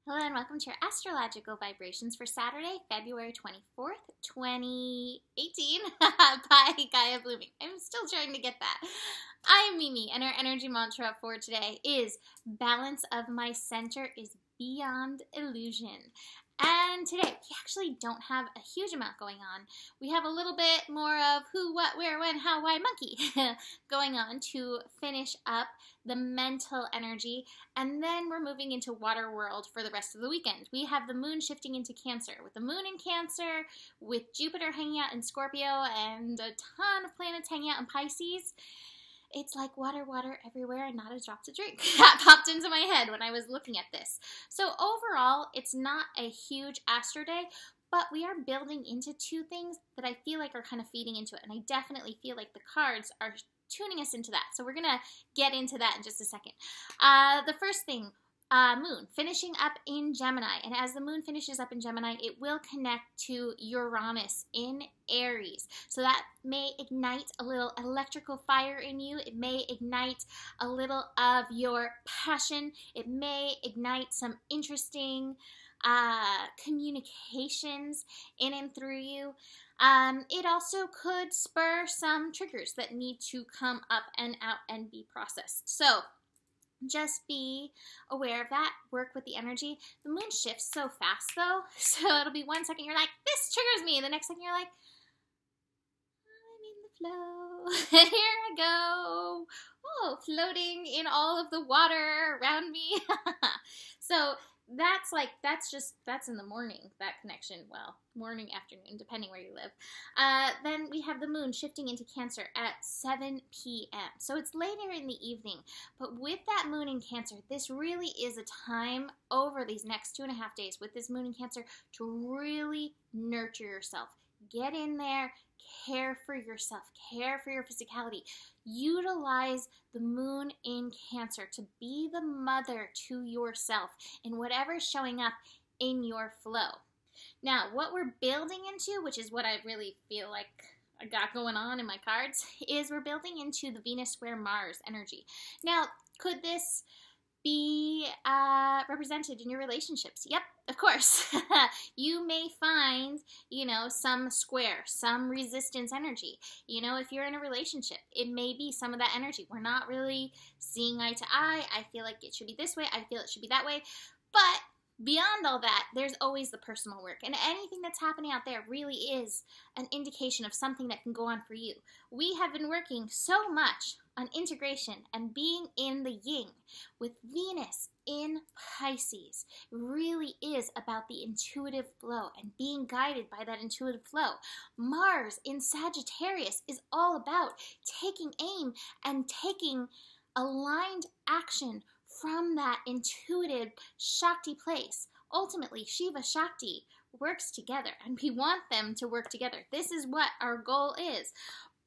Hello and welcome to your astrological vibrations for Saturday, February 24th, 2018 by Gaia Blooming. I'm still trying to get that. I'm Mimi and our energy mantra for today is balance of my center is beyond illusion. And today we actually don't have a huge amount going on. We have a little bit more of who, what, where, when, how, why, monkey going on to finish up the mental energy, and then we're moving into water world for the rest of the weekend. We have the moon shifting into Cancer. With the moon in Cancer, with Jupiter hanging out in Scorpio, and a ton of planets hanging out in Pisces, it's like water, water everywhere and not a drop to drink. That popped into my head when I was looking at this. So overall, it's not a huge astro day, but we are building into two things that I feel like are kind of feeding into it. And I definitely feel like the cards are tuning us into that. So we're going to get into that in just a second. The first thing, moon finishing up in Gemini, and as the moon finishes up in Gemini, it will connect to Uranus in Aries. So that may ignite a little electrical fire in you. It may ignite a little of your passion. It may ignite some interesting communications in and through you. It also could spur some triggers that need to come up and out and be processed. So just be aware of that. Work with the energy. The moon shifts so fast though, so it'll be 1 second you're like, this triggers me. The next second you're like, I'm in the flow. Here I go. Oh, floating in all of the water around me. So that's in the morning, that connection. Well, morning, afternoon, depending where you live. Then we have the moon shifting into Cancer at 7 p.m. So it's later in the evening. But with that moon in Cancer, this really is a time over these next 2.5 days with this moon in Cancer to really nurture yourself. Get in there, care for yourself, care for your physicality. Utilize the moon in Cancer to be the mother to yourself in whatever's showing up in your flow. Now, what we're building into, which is what I really feel like I got going on in my cards, is we're building into the Venus square Mars energy. Now, could this be represented in your relationships? Yep, of course. You may find, some square, some resistance energy. If you're in a relationship, it may be some of that energy. We're not really seeing eye to eye. I feel like it should be this way. I feel it should be that way. But beyond all that, there's always the personal work. And anything that's happening out there really is an indication of something that can go on for you. We have been working so much on integration and being in the yin with Venus in Pisces. It really is about the intuitive flow and being guided by that intuitive flow. Mars in Sagittarius is all about taking aim and taking aligned action from that intuitive Shakti place. Ultimately, Shiva Shakti works together, and we want them to work together. This is what our goal is.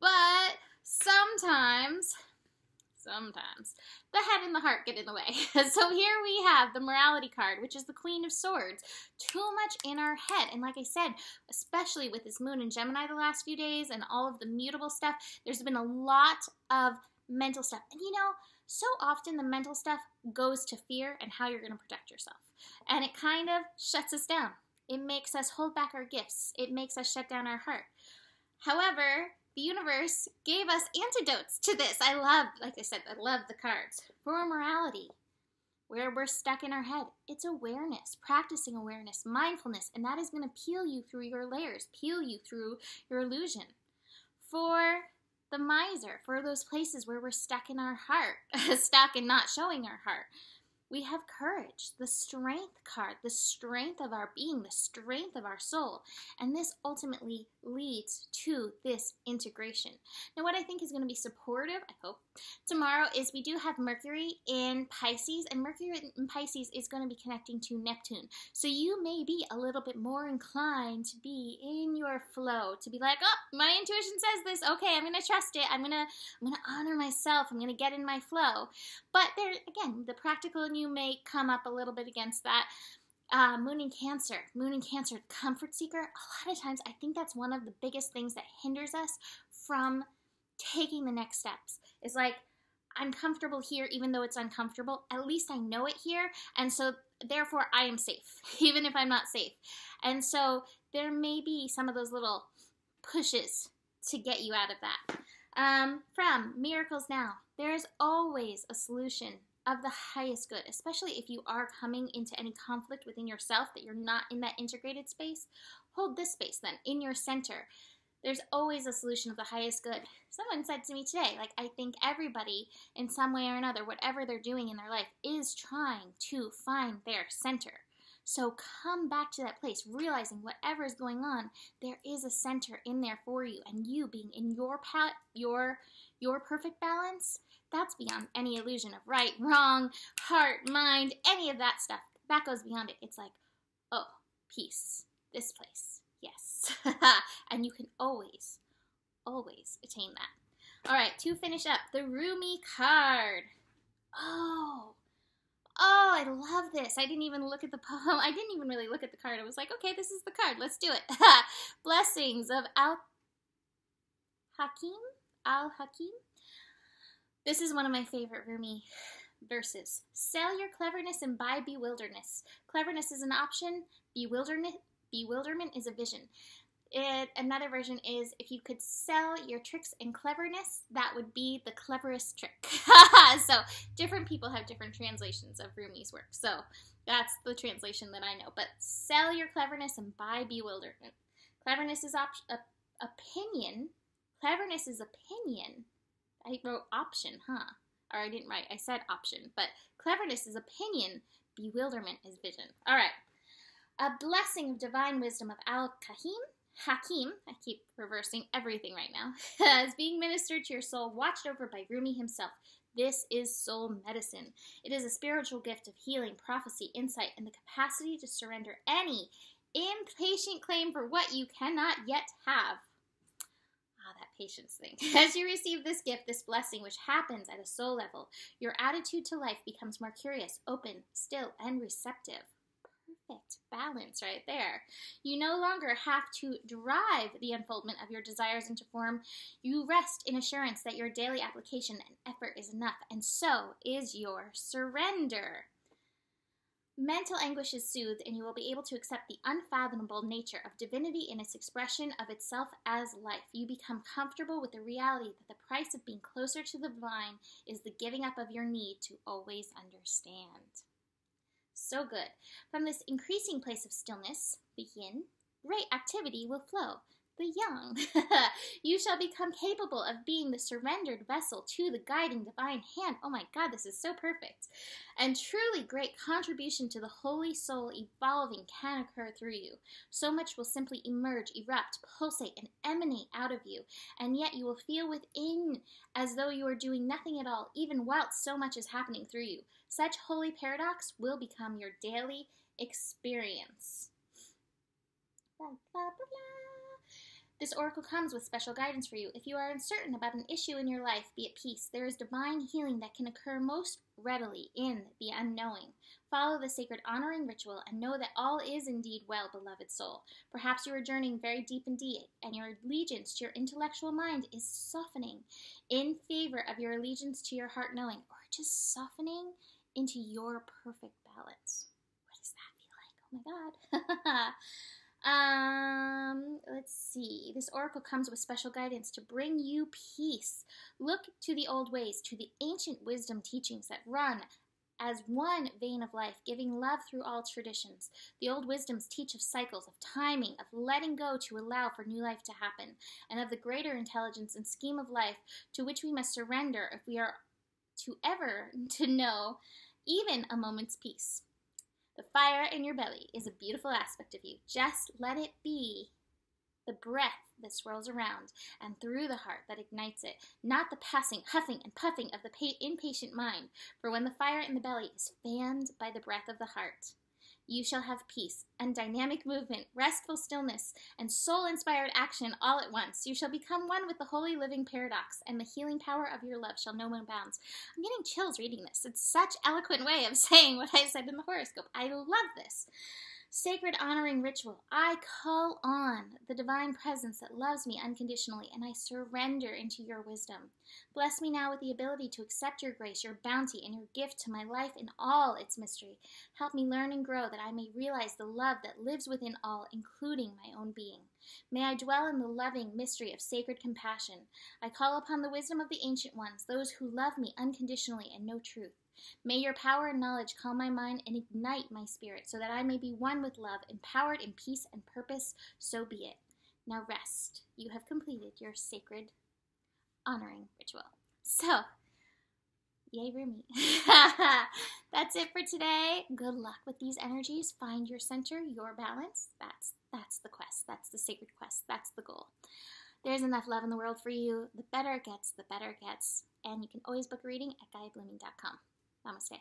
But sometimes the head and the heart get in the way. So here we have the morality card, which is the Queen of Swords. Too much in our head. And like I said, especially with this moon in Gemini the last few days and all of the mutable stuff, there's been a lot of mental stuff. And so often the mental stuff goes to fear and how you're going to protect yourself. And it kind of shuts us down. It makes us hold back our gifts. It makes us shut down our heart. However, the universe gave us antidotes to this. Like I said, I love the cards. For morality, where we're stuck in our head, it's awareness, practicing awareness, mindfulness, and that is going to peel you through your layers, peel you through your illusion. For the miser, for those places where we're stuck in our heart, stuck and not showing our heart, we have courage, the strength card, the strength of our being, the strength of our soul. And this ultimately leads to this integration. Now, what I think is going to be supportive, I hope, tomorrow is we do have Mercury in Pisces, and Mercury in Pisces is going to be connecting to Neptune. So you may be a little bit more inclined to be in your flow, to be like, oh, my intuition says this. Okay, I'm going to trust it. I'm going to honor myself. I'm going to get in my flow. But there, again, the practical in you may come up a little bit against that. Moon in Cancer, comfort seeker. A lot of times I think that's one of the biggest things that hinders us from taking the next steps. Is like, I'm comfortable here even though it's uncomfortable. At least I know it here. And so therefore I am safe, even if I'm not safe. And so there may be some of those little pushes to get you out of that. From Miracles Now, there is always a solution of the highest good, especially if you are coming into any conflict within yourself that you're not in that integrated space. Hold this space then, in your center. There's always a solution of the highest good. Someone said to me today, like, I think everybody in some way or another, whatever they're doing in their life, is trying to find their center. So come back to that place, realizing whatever is going on, there is a center in there for you, and you being in your perfect balance, that's beyond any illusion of right, wrong, heart, mind, any of that stuff. That goes beyond it. It's like, oh, peace, this place, yes. And you can always, always attain that. All right, to finish up, the Rumi card. Oh, I love this. I didn't even look at the poem. I didn't even really look at the card. I was like, okay, this is the card. Let's do it. Blessings of Al-Hakim. This is one of my favorite Rumi verses. Sell your cleverness and buy bewilderness. Cleverness is an option. Bewilderment is a vision. Another version is, if you could sell your tricks and cleverness, that would be the cleverest trick. So different people have different translations of Rumi's work. So that's the translation that I know. But sell your cleverness and buy bewilderment. Cleverness is opinion. Cleverness is opinion. I wrote option, Or I didn't write. I said option. But cleverness is opinion. Bewilderment is vision. All right. A blessing of divine wisdom of Hakim, I keep reversing everything right now, is being ministered to your soul, watched over by Rumi himself. This is soul medicine. It is a spiritual gift of healing, prophecy, insight, and the capacity to surrender any impatient claim for what you cannot yet have. That patience thing. As you receive this gift, this blessing, which happens at a soul level, your attitude to life becomes more curious, open, still, and receptive. Perfect balance right there. You no longer have to drive the unfoldment of your desires into form. You rest in assurance that your daily application and effort is enough, and so is your surrender. Mental anguish is soothed, and you will be able to accept the unfathomable nature of divinity in its expression of itself as life. You become comfortable with the reality that the price of being closer to the divine is the giving up of your need to always understand. So good. From this increasing place of stillness, the yin, great activity will flow. The yang. You shall become capable of being the surrendered vessel to the guiding divine hand. Oh my God, this is so perfect. And truly great contribution to the holy soul evolving can occur through you. So much will simply emerge, erupt, pulsate, and emanate out of you. And yet you will feel within as though you are doing nothing at all, even whilst so much is happening through you. Such holy paradox will become your daily experience. Blah, blah, blah, blah. This oracle comes with special guidance for you. If you are uncertain about an issue in your life, be at peace. There is divine healing that can occur most readily in the unknowing. Follow the sacred honoring ritual and know that all is indeed well, beloved soul. Perhaps you are journeying very deep indeed, and your allegiance to your intellectual mind is softening in favor of your allegiance to your heart knowing, or just softening into your perfect balance. What does that feel like? Oh my God. Let's see. This oracle comes with special guidance to bring you peace. Look to the old ways, to the ancient wisdom teachings that run as one vein of life, giving love through all traditions. The old wisdoms teach of cycles, of timing, of letting go to allow for new life to happen, and of the greater intelligence and scheme of life to which we must surrender if we are to know even a moment's peace. The fire in your belly is a beautiful aspect of you. Just let it be the breath that swirls around and through the heart that ignites it, not the passing, huffing, and puffing of the impatient mind. For when the fire in the belly is fanned by the breath of the heart, You shall have peace and dynamic movement, restful stillness, and soul-inspired action all at once. You shall become one with the holy living paradox, and the healing power of your love shall know no bounds. I'm getting chills reading this. It's such an eloquent way of saying what I said in the horoscope. I love this. Sacred honoring ritual. I call on the divine presence that loves me unconditionally, and I surrender into your wisdom. Bless me now with the ability to accept your grace, your bounty, and your gift to my life in all its mystery. Help me learn and grow that I may realize the love that lives within all, including my own being. May I dwell in the loving mystery of sacred compassion. I call upon the wisdom of the ancient ones, those who love me unconditionally and know truth. May your power and knowledge calm my mind and ignite my spirit so that I may be one with love, empowered in peace and purpose. So be it. Now rest. You have completed your sacred honoring ritual. So, yay, Rumi. That's it for today. Good luck with these energies. Find your center, your balance. That's the quest. That's the sacred quest. That's the goal. There's enough love in the world for you. The better it gets, the better it gets. And you can always book a reading at GaiaBlooming.com. Namaste.